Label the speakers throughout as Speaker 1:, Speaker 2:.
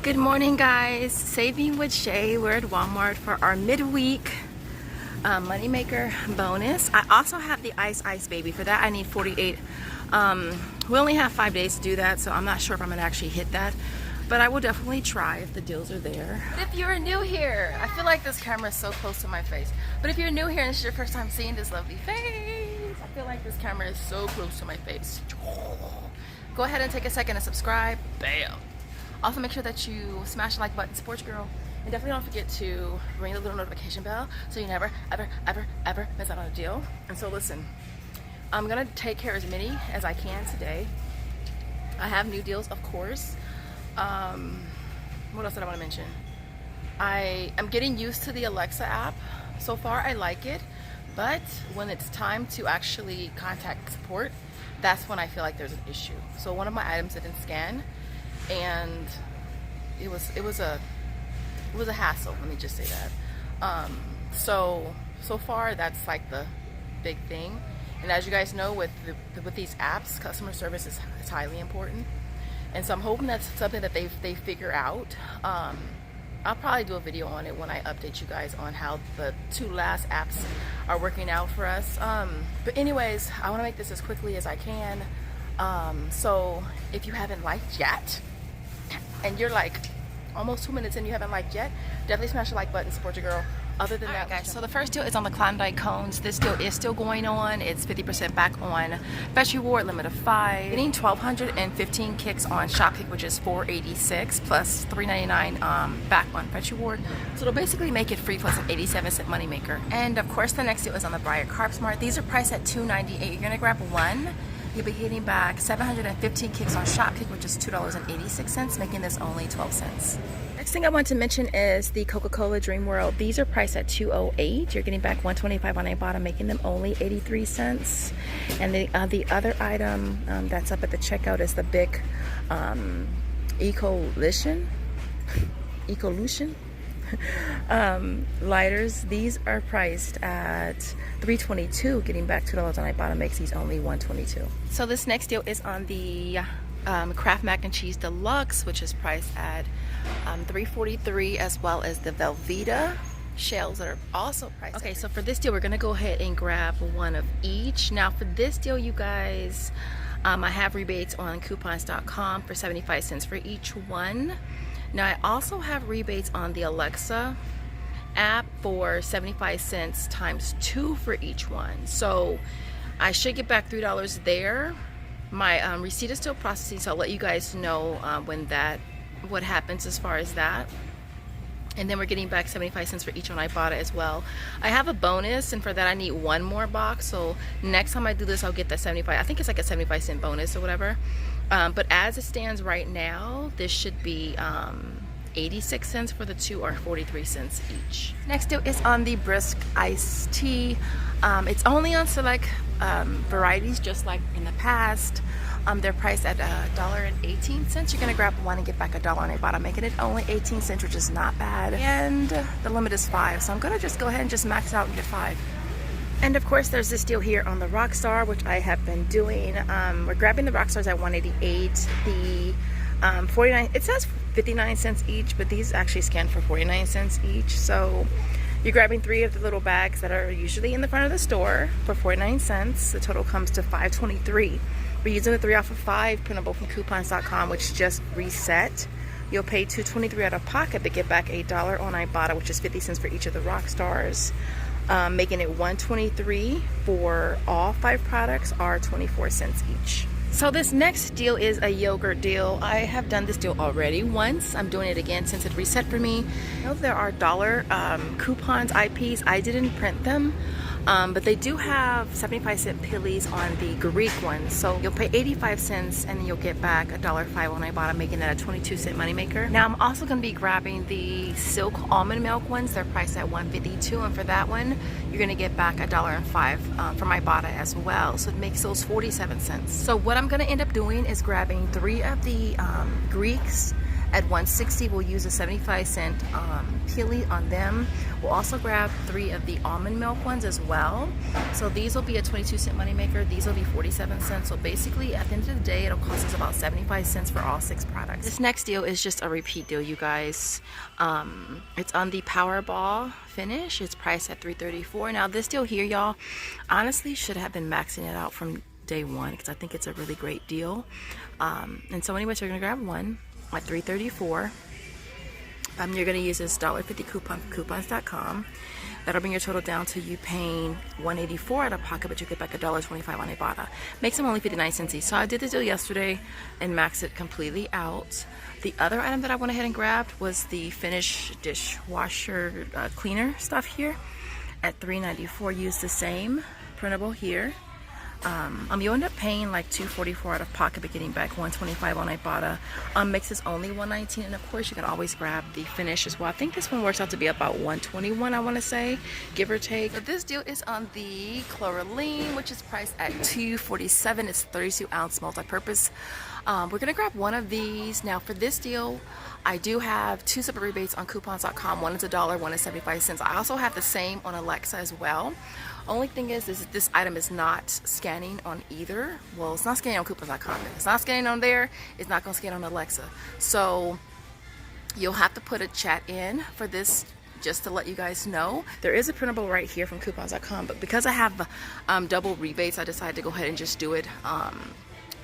Speaker 1: Good morning, guys. Saving with Shay. We're at Walmart for our midweek moneymaker bonus. I also have the Ice Baby. For that I need 48. We only have 5 days to do that, so I'm not sure if I'm gonna actually hit that, but I will definitely try if the deals are there. But if you're new here, I feel like this camera is so close to my face, but if you're new here and this is your first time seeing this lovely face, I feel like this camera is so close to my face. Go ahead and take a second to subscribe. Bam. Also, make sure that you smash the like button, support your girl, and definitely don't forget to ring the little notification bell so you never, ever miss out on a deal. And so listen, I'm gonna take care of as many as I can today. I have new deals, of course. What else did I want to mention? I am getting used to the Alexa app. So far, I like it, but when it's time to actually contact support, that's when I feel like there's an issue. So one of my items didn't scan, and it was a hassle. Let me just say that. So far, that's like the big thing. And as you guys know, with these apps, customer service is highly important. And so I'm hoping that's something that they figure out. I'll probably do a video on it when I update you guys on how the 2 last apps are working out for us. But anyways, I want to make this as quickly as I can. So if you haven't liked yet, and you're like almost 2 minutes in, you haven't liked yet, definitely smash the like button, support your girl. Other than that, guys, so the first deal is on the Klondike cones. This deal is still going on. It's 50% back on Fetch Reward, limit of 5. Getting 1,215 kicks on Shopkick, which is $4.86 plus $3.99 back on Fetch Reward. So it'll basically make it free plus an 87-cent moneymaker. And of course, the next deal is on the Briar Carb Smart. These are priced at $2.98. You're gonna grab one. You'll be getting back 715 kicks on Shopkick, which is $2.86, making this only 12 cents. Next thing I want to mention is the Coca-Cola Dream World. These are priced at $2.08. You're getting back $1.25 on Ibotta, making them only 83 cents. And the other item that's up at the checkout is the big Ecolution lighters. These are priced at $3.22, getting back $2 on Ibotta makes these only $1.22. So this next deal is on the Kraft Mac and Cheese Deluxe, which is priced at $3.43, as well as the Velveeta shells that are also priced. Okay, so for this deal, we're gonna go ahead and grab one of each. Now for this deal, you guys, I have rebates on coupons.com for 75 cents for each one. Now I also have rebates on the Alexa app for 75 cents times 2 for each one. So I should get back $3 there. My receipt is still processing, so I'll let you guys know what happens as far as that. And then we're getting back 75 cents for each on Ibotta as well. I have a bonus, and for that I need one more box. So next time I do this, I'll get that 75. I think it's like a 75-cent bonus or whatever. But as it stands right now, this should be 86 cents for the 2, or 43 cents each. Next deal is on the Brisk iced tea. It's only on select varieties, just like in the past. They're priced at $1.18. You're gonna grab one and get back $1 on Ibotta, making it only 18 cents, which is not bad. And the limit is 5, so I'm gonna just go ahead and just max out and get 5. And of course, there's this deal here on the Rockstar, which I have been doing. We're grabbing the Rockstars at $1.88. The 49, it says 59 cents each, but these actually scan for 49 cents each. So you're grabbing 3 of the little bags that are usually in the front of the store for 49 cents. The total comes to $5.23. We're using the 3 off of 5 printable from coupons.com, which just reset. You'll pay $2.23 out of pocket, but get back $8 on Ibotta, which is 50 cents for each of the Rockstars, making it $1.23 for all 5 products, or 24 cents each. So this next deal is a yogurt deal. I have done this deal already once. I'm doing it again since it reset for me. I know there are dollar coupons, IPs. I didn't print them, but they do have 75-cent pillies on the Greek ones. So you'll pay 85 cents and then you'll get back $1.05 on Ibotta, making that a 22-cent moneymaker. Now I'm also going to be grabbing the Silk almond milk ones. They're priced at $1.52, and for that one, you're going to get back $1.05 from Ibotta as well. So it makes those 47 cents. So what I'm going to end up doing is grabbing 3 of the Greeks at 160. We'll use a 75-cent peely on them. We'll also grab 3 of the almond milk ones as well. So these will be a 22-cent moneymaker. These will be 47 cents. So basically, at the end of the day, it'll cost us about 75 cents for all 6 products. This next deal is just a repeat deal, you guys. It's on the Powerball finish. It's priced at $3.34. Now this deal here, y'all, honestly should have been maxing it out from day one because I think it's a really great deal. And so anyways, you're gonna grab one at $3.34. You're gonna use this $1.50 coupon from coupons.com. That'll bring your total down to you paying $1.84 out of pocket, but you get back $1.25 on Ibotta. Makes them only 59 cents each. So I did this deal yesterday and maxed it completely out. The other item that I went ahead and grabbed was the Finish dishwasher cleaner stuff here at $3.94. Use the same printable here. You end up paying like $2.44 out of pocket, but getting back $1.25 on Ibotta. Mix is only $1.19, and of course you can always grab the Finish as well. I think this one works out to be about $1.21, I want to say, give or take. But this deal is on the chlorine, which is priced at $2.47. It's 32-ounce multi-purpose. We're gonna grab one of these. Now for this deal, I do have 2 separate rebates on coupons.com. One is $1, one is 75 cents. I also have the same on Alexa as well. Only thing is this item is not scanning on either. Well, it's not scanning on coupons.com. It's not scanning on there. It's not gonna scan on Alexa. So you'll have to put a chat in for this, just to let you guys know. There is a printable right here from coupons.com, but because I have double rebates, I decided to go ahead and just do it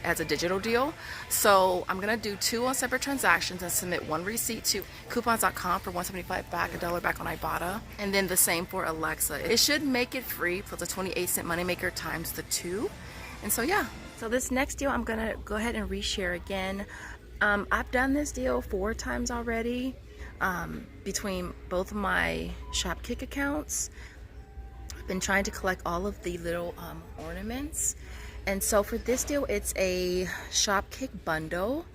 Speaker 1: as a digital deal. So I'm gonna do 2 on separate transactions and submit 1 receipt to coupons.com for $1.75 back, $1 back on Ibotta, and then the same for Alexa. It should make it free plus a 28-cent moneymaker times the 2. And so yeah, so this next deal I'm gonna go ahead and reshare again. I've done this deal 4 times already between both of my Shopkick accounts. I've been trying to collect all of the little ornaments. And so for this deal, it's a Shopkick bundle.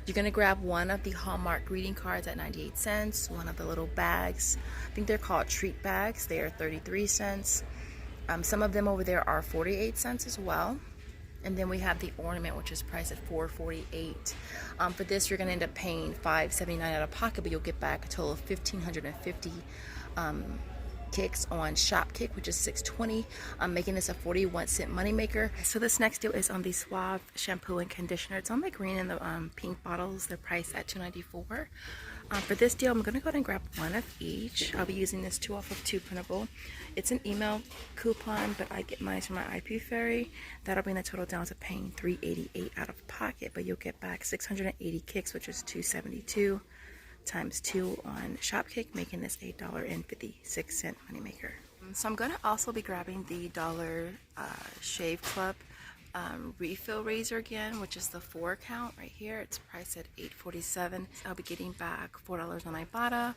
Speaker 1: You're gonna grab one of the Hallmark greeting cards at 98 cents, one of the little bags. I think they're called treat bags. They are 33 cents. Some of them over there are 48 cents as well. And then we have the ornament, which is priced at $4.48. For this, you're gonna end up paying $5.79 out of pocket, but you'll get back a total of $1,550 kicks on Shopkick, which is $6.20. I'm making this a 41-cent moneymaker. So this next deal is on the Suave shampoo and conditioner. It's on the green and the pink bottles. They're priced at $2.94. For this deal, I'm going to go ahead and grab one of each. I'll be using this 2 off of 2 printable. It's an email coupon, but I get mine from my Ip Fairy. That'll bring the total down to paying $3.88 out of pocket, but you'll get back 680 kicks, which is $2.72. times 2 on Shopkick, making this a $1.56 moneymaker. So I'm gonna also be grabbing the Dollar Shave Club refill razor again, which is the 4 count right here. It's priced at $8.47. I'll be getting back $4 on Ibotta,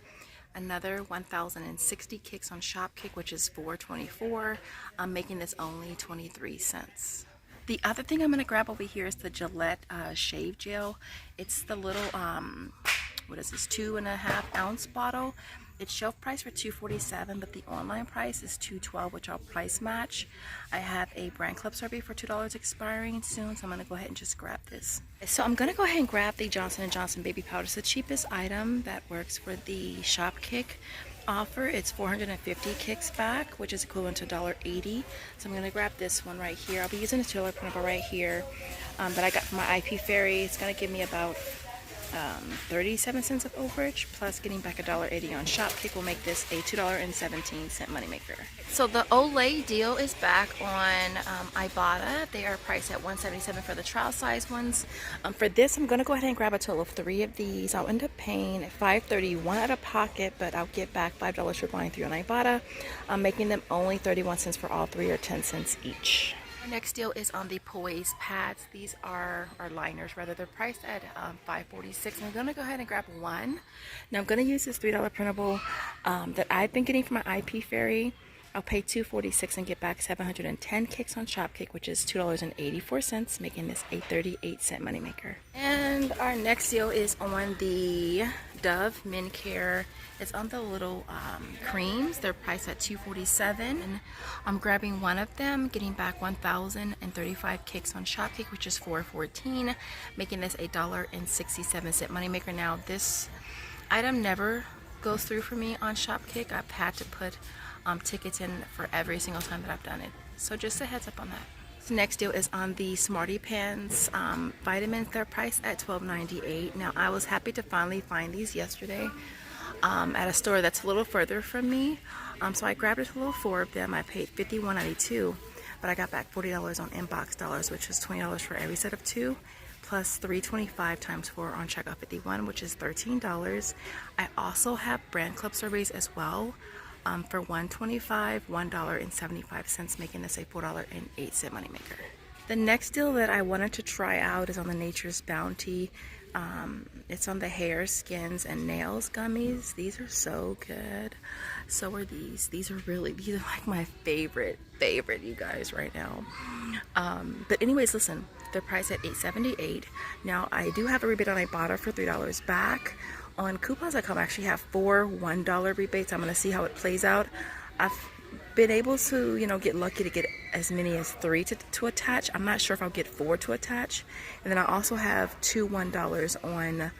Speaker 1: another 1,060 kicks on Shopkick, which is $4.24. I'm making this only 23 cents. The other thing I'm gonna grab over here is the Gillette shave gel. It's the little what is this, 2.5-ounce bottle. It's shelf price for $2.47, but the online price is $2.12, which I'll price match. I have a brand club survey for $2 expiring soon, so I'm gonna go ahead and just grab this. So I'm gonna go ahead and grab the Johnson & Johnson baby powder. It's the cheapest item that works for the Shopkick offer. It's 450 kicks back, which is equivalent to $1.80. So I'm gonna grab this one right here. I'll be using a $2 printable right here that I got from my Ip Fairy. It's gonna give me about 37 cents of overage, plus getting back $1.80 on Shopkick will make this a $2.17 moneymaker. So the Olay deal is back on Ibotta. They are priced at $1.77 for the trial size ones. For this, I'm going to go ahead and grab a total of 3 of these. I'll end up paying $5.31 out of pocket, but I'll get back $5 for buying 3 on Ibotta. I'm making them only 31 cents for all 3, or 10 cents each. Our next deal is on the Poise pads. These are liners, rather. They're priced at $5.46. I'm going to go ahead and grab one. Now I'm going to use this $3 printable that I've been getting from my Ip Fairy. I'll pay $246 and get back 710 kicks on Shopkick, which is $2.84, making this a 38-cent moneymaker. And our next deal is on the Dove Men Care. It's on the little creams. They're priced at $247. I'm grabbing one of them, getting back 1,035 kicks on Shopkick, which is $414, making this a $1.67 moneymaker. Now, this item never goes through for me on Shopkick. I've had to put tickets in for every single time that I've done it. So just a heads up on that. The next deal is on the Smarty Pants vitamins. They're priced at $12.98. Now, I was happy to finally find these yesterday at a store that's a little further from me. So I grabbed a little 4 of them. I paid $51.92, but I got back $40 on inbox dollars, which is $20 for every set of 2, plus $3.25 times 4 on checkout 51, which is $13. I also have brand club surveys as well. For $1.25, $1.75, making this a $4.08 moneymaker. The next deal that I wanted to try out is on the Nature's Bounty. It's on the hair, skins, and nails gummies. These are so good. So are these. These are like my favorite, you guys, right now. But anyways, listen, they're priced at $8.78. Now, I do have a rebate on Ibotta for $3 back. On coupons.com, I actually have 4 $1 rebates. I'm going to see how it plays out. I've been able to, get lucky to get as many as 3 to attach. I'm not sure if I'll get 4 to attach. And then I also have 2 $1 on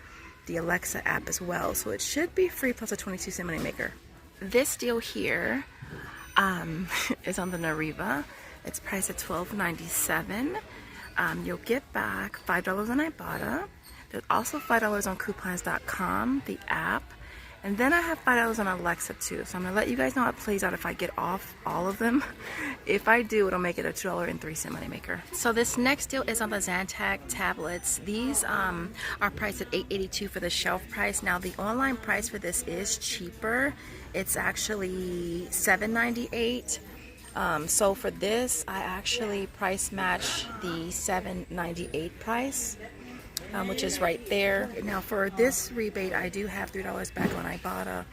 Speaker 1: the Alexa app as well. So it should be free plus a 22-cent moneymaker. This deal here is on the Nariva. It's priced at $12.97. You'll get back $5 on Ibotta. There's also $5 on coupons.com, the app. And then I have $5 on Alexa too. So I'm going to let you guys know how it plays out if I get off all of them. If I do, it'll make it a $2.03 moneymaker. So this next deal is on the Zantac tablets. These are priced at $8.82 for the shelf price. Now, the online price for this is cheaper. It's actually $7.98. So for this, I actually price match the $7.98 price. Which is right there. Now, for this rebate, I do have $3 back on Ibotta.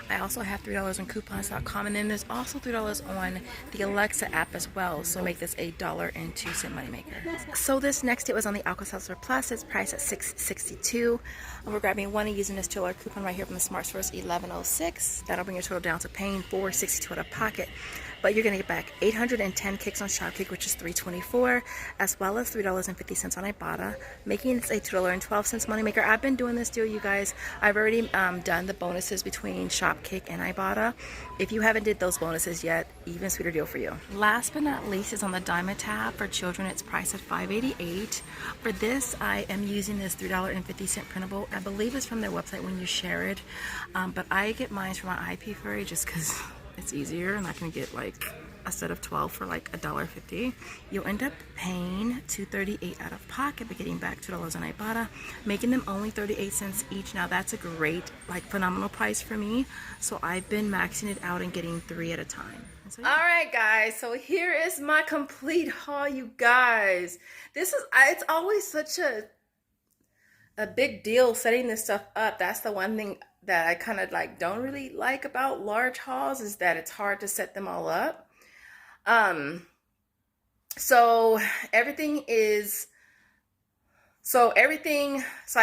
Speaker 1: I also have $3 on coupons.com, and then there's also $3 on the Alexa app as well. So make this a $1.02 moneymaker. So this next deal is on the Alka-Seltzer Plus. It's priced at $6.62. We're grabbing one and using this $2 coupon right here from the Smart Source 1106. That'll bring your total down to paying $4.62 out of pocket. But you're going to get back 810 kicks on Shopkick, which is $3.24, as well as $3.50 on Ibotta, making this a $2.12 moneymaker. I've been doing this deal, you guys. I've already done the bonuses between Shopkick and Ibotta. If you haven't did those bonuses yet, even sweeter deal for you. Last but not least is on the Diamond Tab for children. It's priced at $5.88. For this, I am using this $3.50 printable. I believe it's from their website when you share it, but I get mine from my Ip Fairies just because it's easier, and I can get like a set of 12 for like $1.50. You'll end up paying $2.38 out of pocket, but getting back $2 on Ibotta, making them only 38 cents each. Now that's a great, phenomenal price for me. So I've been maxing it out and getting 3 at a time. So, yeah. All right, guys. So here is my complete haul, you guys. It's always such a big deal setting this stuff up. That's the one thing that I kind of don't really like about large hauls, is that it's hard to set them all up. So I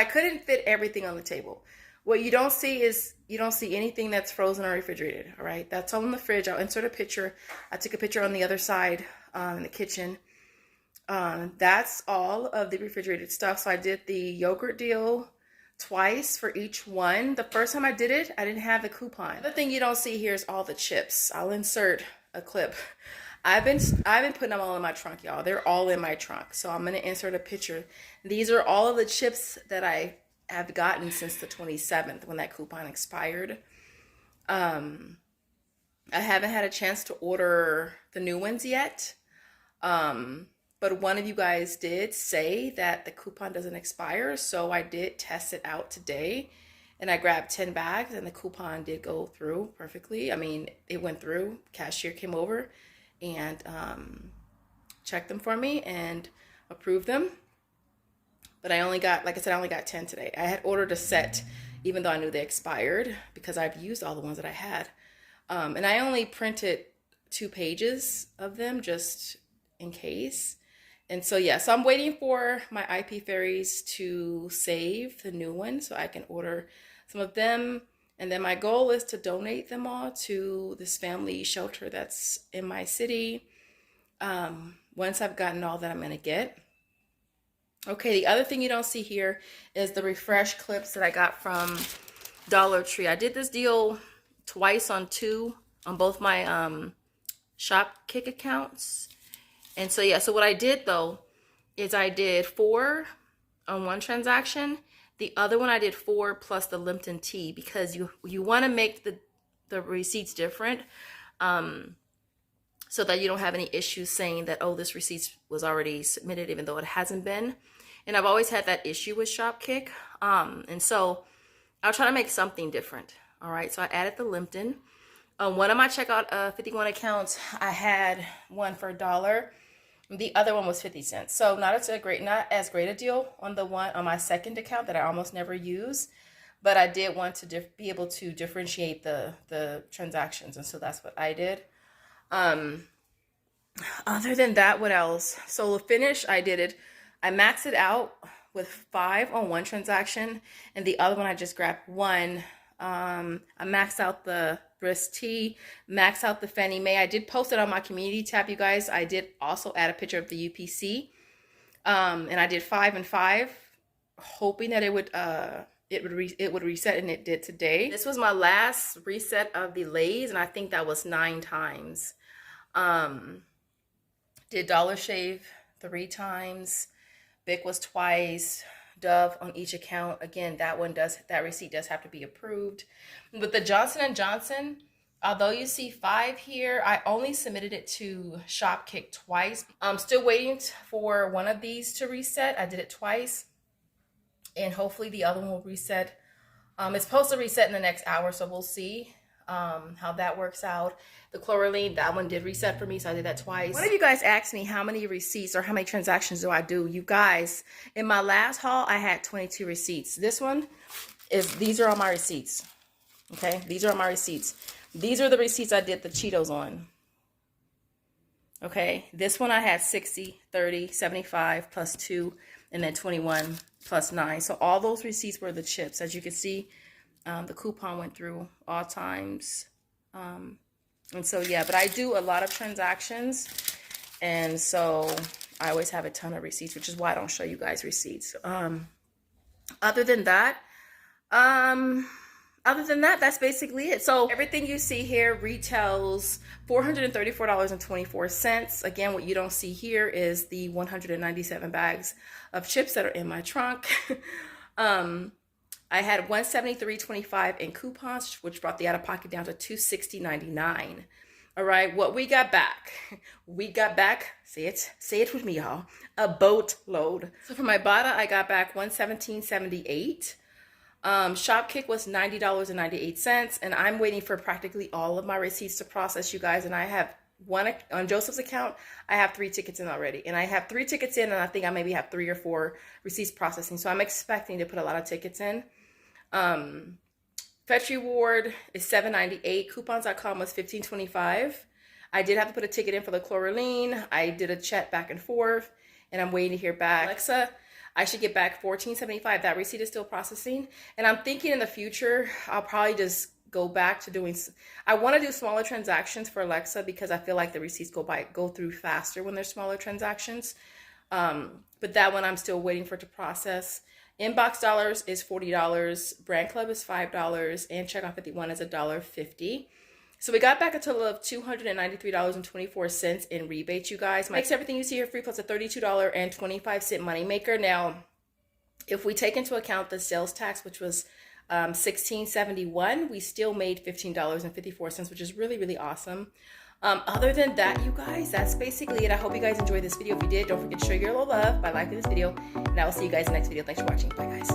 Speaker 1: couldn't fit everything on the table. What you don't see is, you don't see anything that's frozen or refrigerated. All right. That's all in the fridge. I'll insert a picture. I took a picture on the other side, in the kitchen. That's all of the refrigerated stuff. So I did the yogurt deal twice for each one. The first time I did it, I didn't have the coupon. The thing you don't see here is all the chips. I'll insert a clip. I've been putting them all in my trunk, y'all. They're all in my trunk. So I'm going to insert a picture. These are all of the chips that I have gotten since the 27th when that coupon expired. I haven't had a chance to order the new ones yet. But one of you guys did say that the coupon doesn't expire, so I did test it out today, and I grabbed 10 bags, and the coupon did go through perfectly. I mean, it went through. Cashier came over and checked them for me and approved them. But I only got, like I said, I only got 10 today. I had ordered a set, even though I knew they expired, because I've used all the ones that I had. And I only printed 2 pages of them just in case. And so yeah, so I'm waiting for my Ip Fairies to save the new one so I can order some of them. And then my goal is to donate them all to this family shelter that's in my city. Once I've gotten all that I'm gonna get. Okay, the other thing you don't see here is the refresh clips that I got from Dollar Tree. I did this deal twice on both my Shopkick accounts. And so yeah, so what I did though is I did 4 on one transaction. The other one I did 4 plus the Lipton tea, because you want to make the receipts different, so that you don't have any issues saying that, oh, this receipt was already submitted even though it hasn't been. And I've always had that issue with Shopkick. And so I'll try to make something different. All right, so I added the Lipton. One of my checkout 51 accounts, I had one for $1. The other one was 50 cents. So not as great a deal on the one on my second account that I almost never use, but I did want to be able to differentiate the transactions, and so that's what I did. Other than that, what else? So the finish, I maxed it out with 5 on one transaction, and the other one I just grabbed 1. I maxed out the Brisk Tea, maxed out the Fannie Mae. I did post it on my community tab, you guys. I did also add a picture of the UPC, and I did 5 and 5, hoping that it would reset, and it did today. This was my last reset of the Lay's, and I think that was 9 times. Did Dollar Shave 3 times, Bic was twice, Dove on each account. Again, that receipt does have to be approved. With the Johnson & Johnson, although you see 5 here, I only submitted it to Shopkick twice. I'm still waiting for one of these to reset. I did it twice, and hopefully the other one will reset. It's supposed to reset in the next hour, so we'll see how that works out. The Chlorine, that one did reset for me, so I did that twice. One of you guys asked me how many receipts or how many transactions do I do. You guys, in my last haul, I had 22 receipts. This one these are all my receipts. Okay, these are all my receipts. These are the receipts I did the Cheetos on. Okay, this one I had 60, 30, 75 plus 2, and then 21 plus 9. So all those receipts were the chips. As you can see, the coupon went through all times. And so yeah, but I do a lot of transactions, and so I always have a ton of receipts, which is why I don't show you guys receipts. Other than that, that's basically it. So everything you see here retails $434.24. Again, what you don't see here is the 197 bags of chips that are in my trunk. I had $173.25 in coupons, which brought the out-of-pocket down to $260.99. All right, what we got back? We got back, say it with me, y'all, a boatload. So for my Ibotta, I got back $117.78. Shopkick was $90.98, and I'm waiting for practically all of my receipts to process, you guys. And I have one on Joseph's account. I have 3 tickets in already, and I have 3 tickets in, and I think I maybe have 3 or 4 receipts processing. So I'm expecting to put a lot of tickets in. Fetch reward is $7.98. Coupons.com was $15.25. I did have to put a ticket in for the Chlorine. I did a chat back and forth, and I'm waiting to hear back. Alexa, I should get back $14.75. That receipt is still processing. And I'm thinking in the future, I'll probably just go back to doing, I want to do smaller transactions for Alexa, because I feel like the receipts go through faster when there's smaller transactions. But that one I'm still waiting for it to process. Inbox dollars is $40, Brand Club is $5, and Checkout 51 is $1.50. So we got back a total of $293.24 in rebates, you guys. Makes everything you see here free, plus a $32.25 moneymaker. Now, if we take into account the sales tax, which was $16.71, we still made $15.54, which is really, really awesome. Other than that, you guys, that's basically it. I hope you guys enjoyed this video. If you did, don't forget to show your love by liking this video, and I will see you guys in the next video. Thanks for watching. Bye, guys.